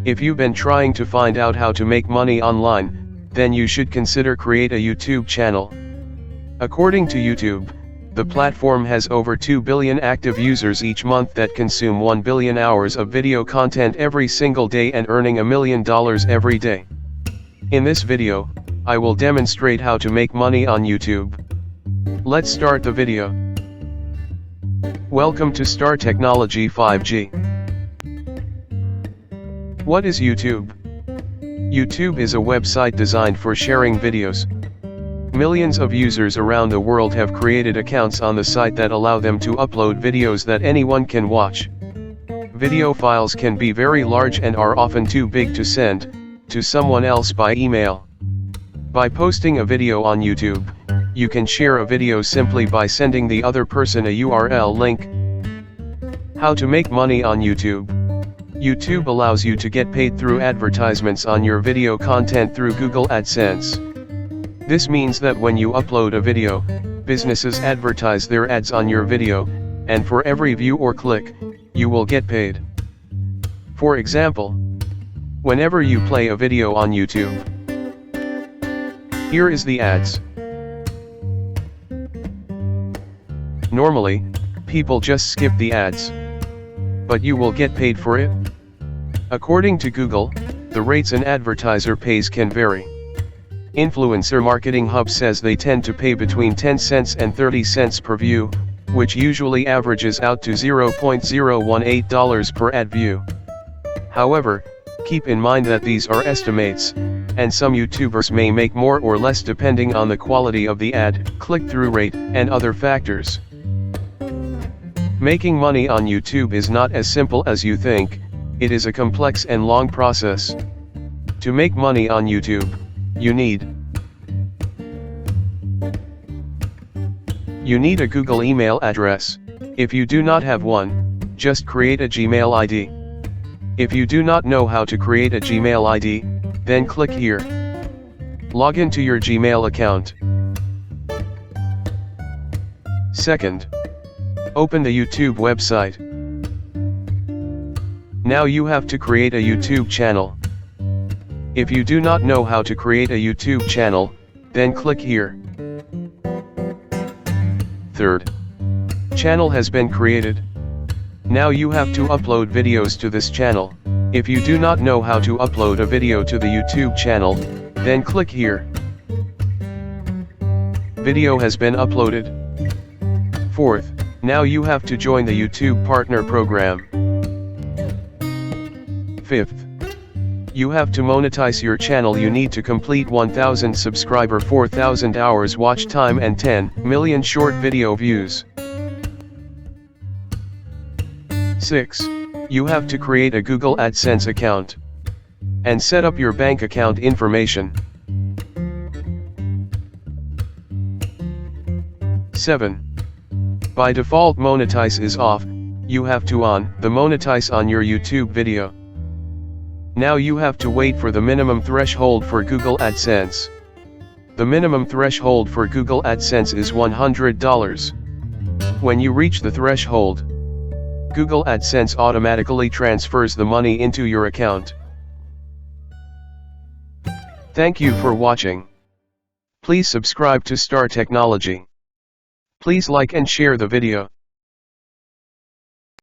If you've been trying to find out how to make money online, then you should consider create a YouTube channel. According to YouTube, the platform has over 2 billion active users each month that consume 1 billion hours of video content every single day and earning $1 million every day. In this video, I will demonstrate how to make money on YouTube. Let's start the video. Welcome to Star Technology 5G. What is YouTube? YouTube is a website designed for sharing videos. Millions of users around the world have created accounts on the site that allow them to upload videos that anyone can watch. Video files can be very large and are often too big to send to someone else by email. By posting a video on YouTube, you can share a video simply by sending the other person a URL link. How to make money on YouTube? YouTube allows you to get paid through advertisements on your video content through Google AdSense. This means that when you upload a video, businesses advertise their ads on your video, and for every view or click, you will get paid. For example, whenever you play a video on YouTube, here is the ads. Normally, people just skip the ads. But you will get paid for it. According to Google, the rates an advertiser pays can vary. Influencer Marketing Hub says they tend to pay between 10 cents and 30 cents per view, which usually averages out to $0.018 per ad view. However, keep in mind that these are estimates, and some YouTubers may make more or less depending on the quality of the ad, click-through rate, and other factors. Making money on YouTube is not as simple as you think, it is a complex and long process. To make money on YouTube, you need a Google email address. If you do not have one, just create a Gmail ID. If you do not know how to create a Gmail ID, then click here. Log into your Gmail account. Second, open the YouTube website. Now you have to create a YouTube channel. If you do not know how to create a YouTube channel, then click here. Third, channel has been created. Now you have to upload videos to this channel. If you do not know how to upload a video to the YouTube channel, then click here. Video has been uploaded. Fourth, now you have to join the YouTube Partner Program. Fifth, you have to monetize your channel. You need to complete 1,000 subscriber, 4,000 hours watch time and 10 million short video views. 6. You have to create a Google AdSense account and set up your bank account information. 7. By default monetize is off, you have to on the monetize on your YouTube video. Now you have to wait for the minimum threshold for Google AdSense. The minimum threshold for Google AdSense is $100. When you reach the threshold, Google AdSense automatically transfers the money into your account. Thank you for watching. Please subscribe to Star Technology. Please like and share the video.